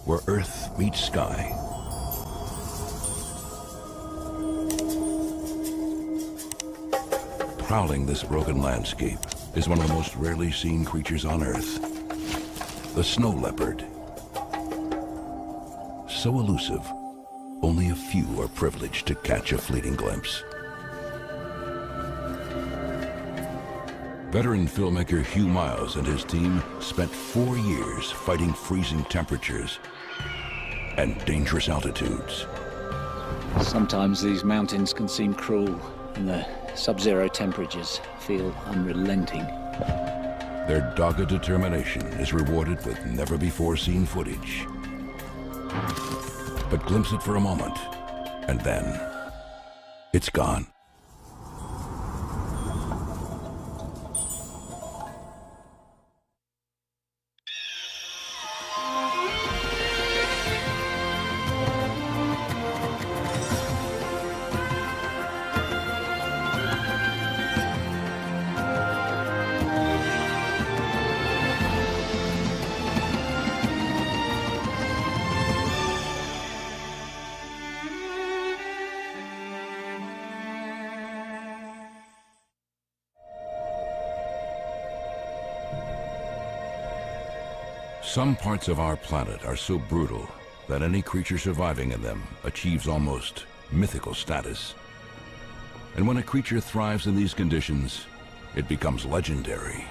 where earth meets sky. Prowling this broken landscape is one of the most rarely seen creatures on Earth, the snow leopard. So elusive, only a few are privileged to catch a fleeting glimpse. Veteran filmmaker Hugh Miles and his team spent 4 years fighting freezing temperatures and dangerous altitudes. Sometimes these mountains can seem cruel, and the sub-zero temperatures feel unrelenting. Their dogged determination is rewarded with never-before-seen footage. But glimpse it for a moment, and then it's gone. Some parts of our planet are so brutal that any creature surviving in them achieves almost mythical status. And when a creature thrives in these conditions, it becomes legendary.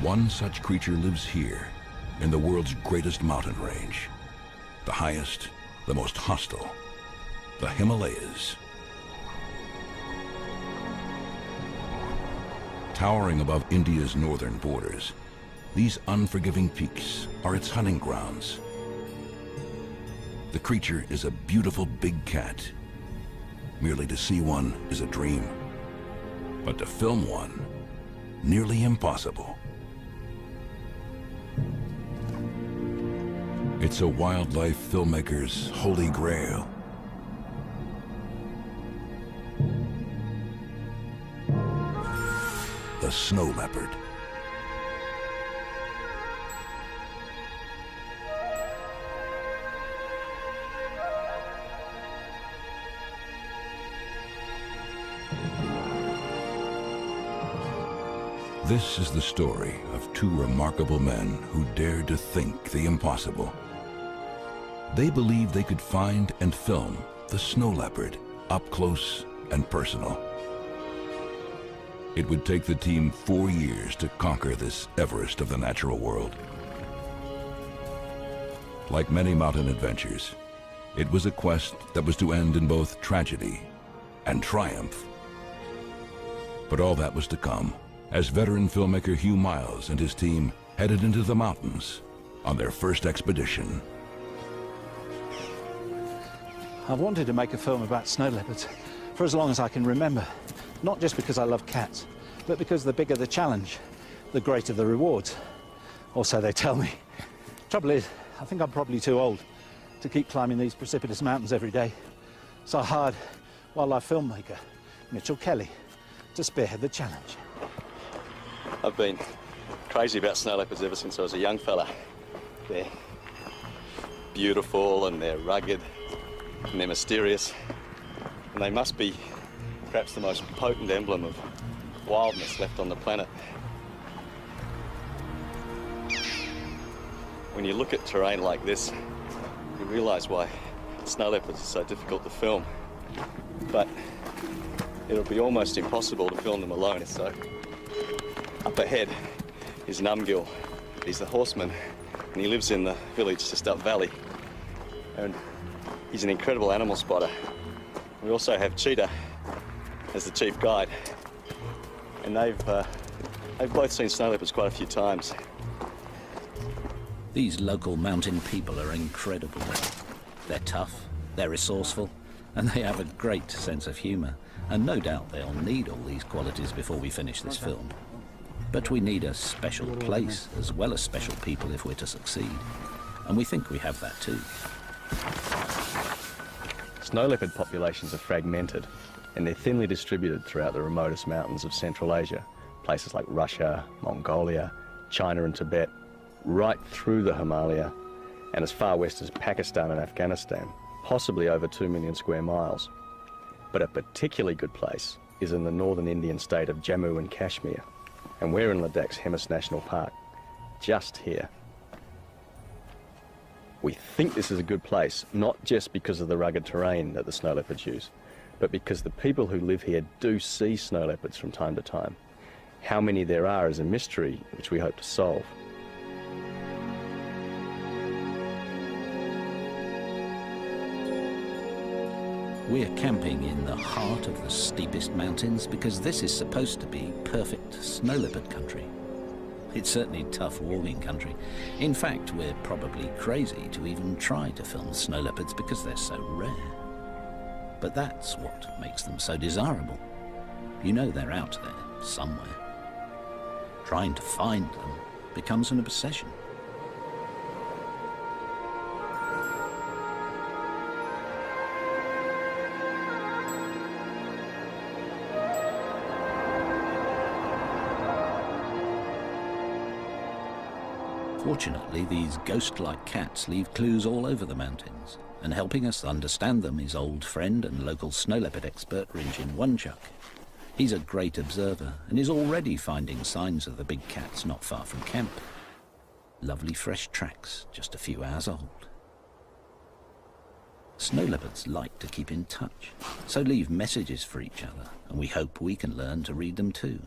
One such creature lives here, in the world's greatest mountain range. The highest, the most hostile, the Himalayas. Towering above India's northern borders, these unforgiving peaks are its hunting grounds. The creature is a beautiful big cat. Merely to see one is a dream, but to film one, nearly impossible. It's a wildlife filmmaker's holy grail. The snow leopard. This is the story of two remarkable men who dared to think the impossible. They believed they could find and film the snow leopard up close and personal. It would take the team 4 years to conquer this Everest of the natural world. Like many mountain adventures, it was a quest that was to end in both tragedy and triumph. But all that was to come as veteran filmmaker Hugh Miles and his team headed into the mountains on their first expedition. I've wanted to make a film about snow leopards for as long as I can remember. Not just because I love cats, but because the bigger the challenge, the greater the rewards. Or so they tell me. Trouble is, I think I'm probably too old to keep climbing these precipitous mountains every day. So I hired wildlife filmmaker Mitchell Kelly to spearhead the challenge. I've been crazy about snow leopards ever since I was a young fella. They're beautiful and they're rugged and they're mysterious. And they must be perhaps the most potent emblem of wildness left on the planet. When you look at terrain like this, you realise why snow leopards are so difficult to film. But it'll be almost impossible to film them alone. So up ahead is Numgill. He's the horseman, and he lives in the village just up valley. And he's an incredible animal spotter. We also have Cheetah as the chief guide, and they've both seen snow leopards quite a few times. These local mountain people are incredible. They're tough, they're resourceful, and they have a great sense of humour. And no doubt they'll need all these qualities before we finish this film. But we need a special place as well as special people if we're to succeed. And we think we have that too. Snow leopard populations are fragmented, and they're thinly distributed throughout the remotest mountains of Central Asia, places like Russia, Mongolia, China and Tibet, right through the Himalaya, and as far west as Pakistan and Afghanistan, possibly over 2 million square miles. But a particularly good place is in the northern Indian state of Jammu and Kashmir, and we're in Ladakh's Hemis National Park, just here. We think this is a good place, not just because of the rugged terrain that the snow leopards use, but because the people who live here do see snow leopards from time to time. How many there are is a mystery which we hope to solve. We're camping in the heart of the steepest mountains because this is supposed to be perfect snow leopard country. It's certainly tough walking country. In fact, we're probably crazy to even try to film snow leopards because they're so rare. But that's what makes them so desirable. You know they're out there somewhere. Trying to find them becomes an obsession. Fortunately, these ghost-like cats leave clues all over the mountains, and helping us understand them is old friend and local snow leopard expert Rinjin Wonchuk. He's a great observer and is already finding signs of the big cats not far from camp. Lovely fresh tracks, just a few hours old. Snow leopards like to keep in touch, so leave messages for each other, and we hope we can learn to read them too.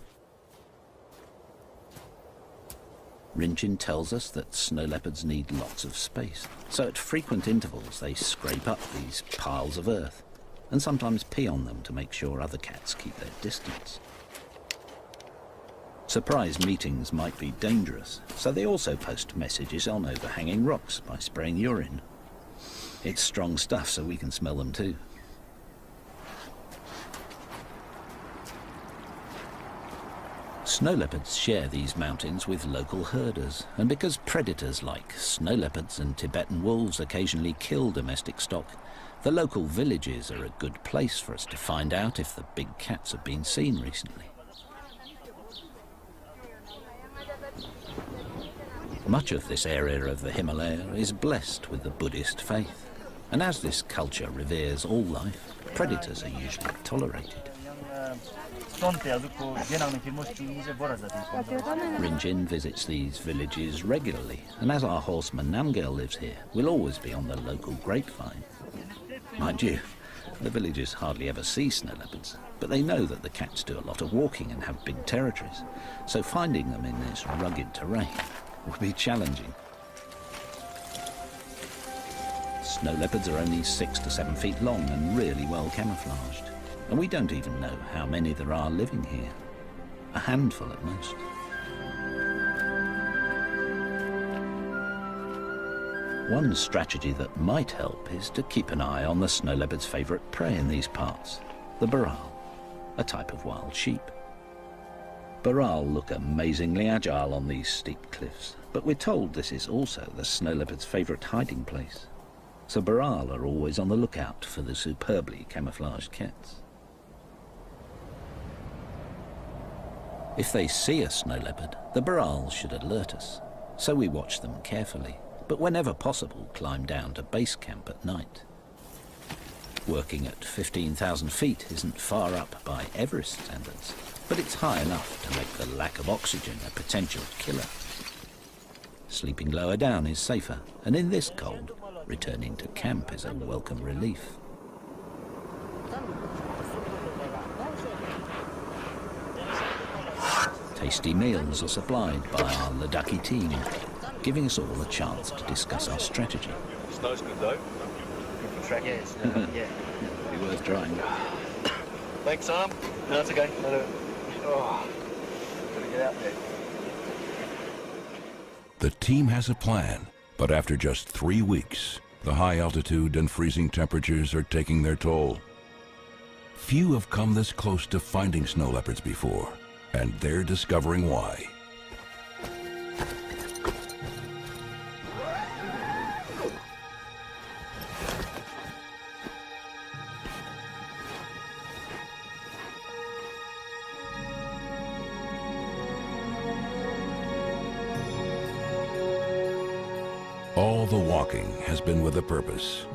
Rinjin tells us that snow leopards need lots of space, so at frequent intervals they scrape up these piles of earth and sometimes pee on them to make sure other cats keep their distance. Surprise meetings might be dangerous, so they also post messages on overhanging rocks by spraying urine. It's strong stuff, so we can smell them too. Snow leopards share these mountains with local herders, and because predators like snow leopards and Tibetan wolves occasionally kill domestic stock, the local villages are a good place for us to find out if the big cats have been seen recently. Much of this area of the Himalaya is blessed with the Buddhist faith, and as this culture reveres all life, predators are usually tolerated. Rinjin visits these villages regularly, and as our horseman Namgel lives here, we'll always be on the local grapevine. Mind you, the villagers hardly ever see snow leopards, but they know that the cats do a lot of walking and have big territories, so finding them in this rugged terrain will be challenging. Snow leopards are only 6 to 7 feet long and really well camouflaged. And we don't even know how many there are living here. A handful at most. One strategy that might help is to keep an eye on the snow leopard's favourite prey in these parts, the baral, a type of wild sheep. Baral look amazingly agile on these steep cliffs, but we're told this is also the snow leopard's favourite hiding place. So baral are always on the lookout for the superbly camouflaged cats. If they see a snow leopard, the baral should alert us, so we watch them carefully, but whenever possible climb down to base camp at night. Working at 15,000 feet isn't far up by Everest standards, but it's high enough to make the lack of oxygen a potential killer. Sleeping lower down is safer, and in this cold, returning to camp is a welcome relief. Tasty meals are supplied by our Ladakhi team, giving us all a chance to discuss our strategy. Snow's good though. Good for tracking. Yeah. Be worth trying. Thanks, Arm. No, it's okay. Oh, gotta get out there. The team has a plan, but after just 3 weeks, the high altitude and freezing temperatures are taking their toll. Few have come this close to finding snow leopards before, and they're discovering why. All the walking has been with a purpose,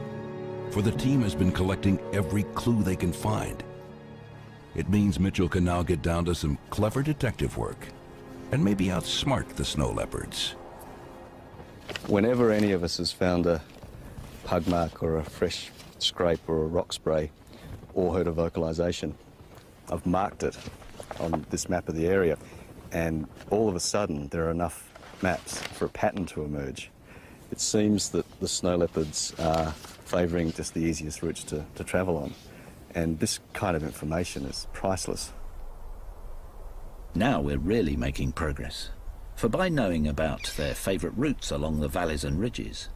for the team has been collecting every clue they can find. It means Mitchell can now get down to some clever detective work and maybe outsmart the snow leopards. Whenever any of us has found a pug mark or a fresh scrape or a rock spray or heard a vocalization, I've marked it on this map of the area, and all of a sudden there are enough maps for a pattern to emerge. It seems that the snow leopards are favouring just the easiest routes to travel on, and this kind of information is priceless. Now we're really making progress, for by knowing about their favourite routes along the valleys and ridges,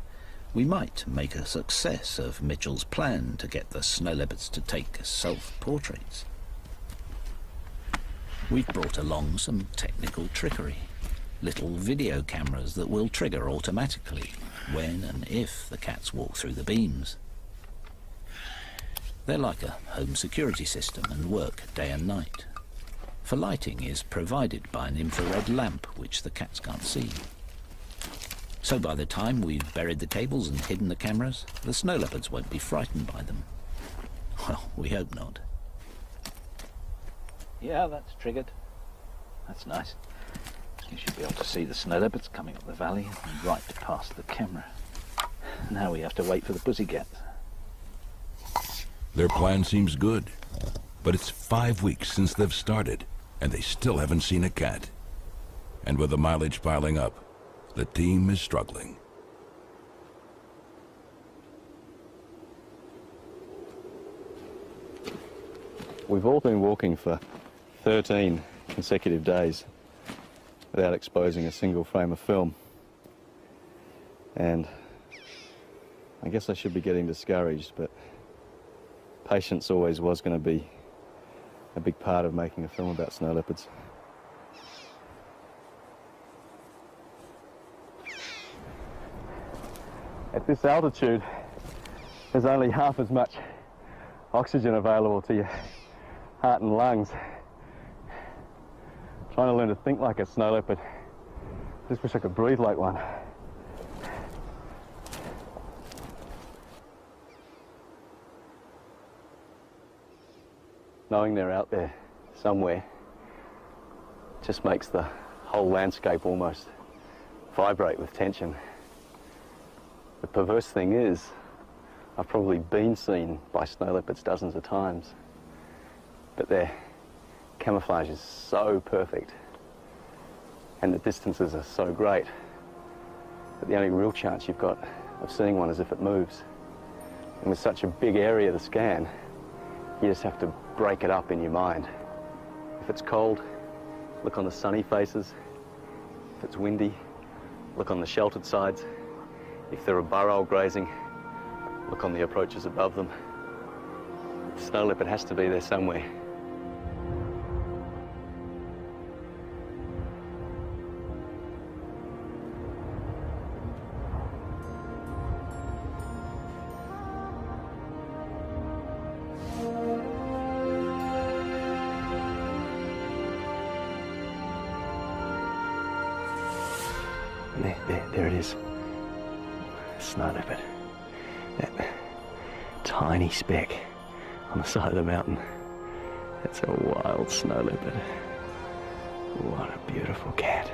we might make a success of Mitchell's plan to get the snow leopards to take self-portraits. We've brought along some technical trickery, little video cameras that will trigger automatically when and if the cats walk through the beams. They're like a home security system and work day and night. For lighting is provided by an infrared lamp which the cats can't see. So by the time we've buried the cables and hidden the cameras, the snow leopards won't be frightened by them. Well, we hope not. Yeah, that's triggered. That's nice. You should be able to see the snow leopards coming up the valley and right past the camera. Now we have to wait for the pussycat. Their plan seems good, but it's 5 weeks since they've started, and they still haven't seen a cat. And with the mileage piling up, the team is struggling. We've all been walking for 13 consecutive days without exposing a single frame of film. And I guess I should be getting discouraged, but patience always was going to be a big part of making a film about snow leopards. At this altitude, there's only half as much oxygen available to your heart and lungs. Trying to learn to think like a snow leopard. Just wish I could breathe like one. Knowing they're out there somewhere just makes the whole landscape almost vibrate with tension. The perverse thing is, I've probably been seen by snow leopards dozens of times, but their camouflage is so perfect and the distances are so great that the only real chance you've got of seeing one is if it moves. And with such a big area to scan, you just have to break it up in your mind. If it's cold, look on the sunny faces. If it's windy, look on the sheltered sides. If there are burrow grazing, look on the approaches above them. The snow leopard has to be there somewhere. There it is. Snow leopard. That tiny speck on the side of the mountain. That's a wild snow leopard. What a beautiful cat.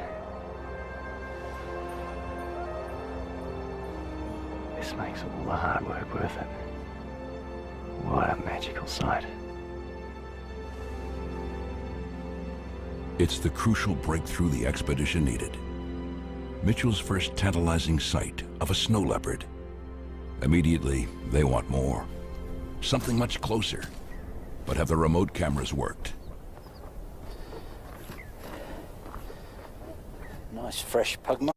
This makes all the hard work worth it. What a magical sight. It's the crucial breakthrough the expedition needed. Mitchell's first tantalizing sight of a snow leopard. Immediately, they want more. Something much closer. But have the remote cameras worked? Nice fresh pug mark.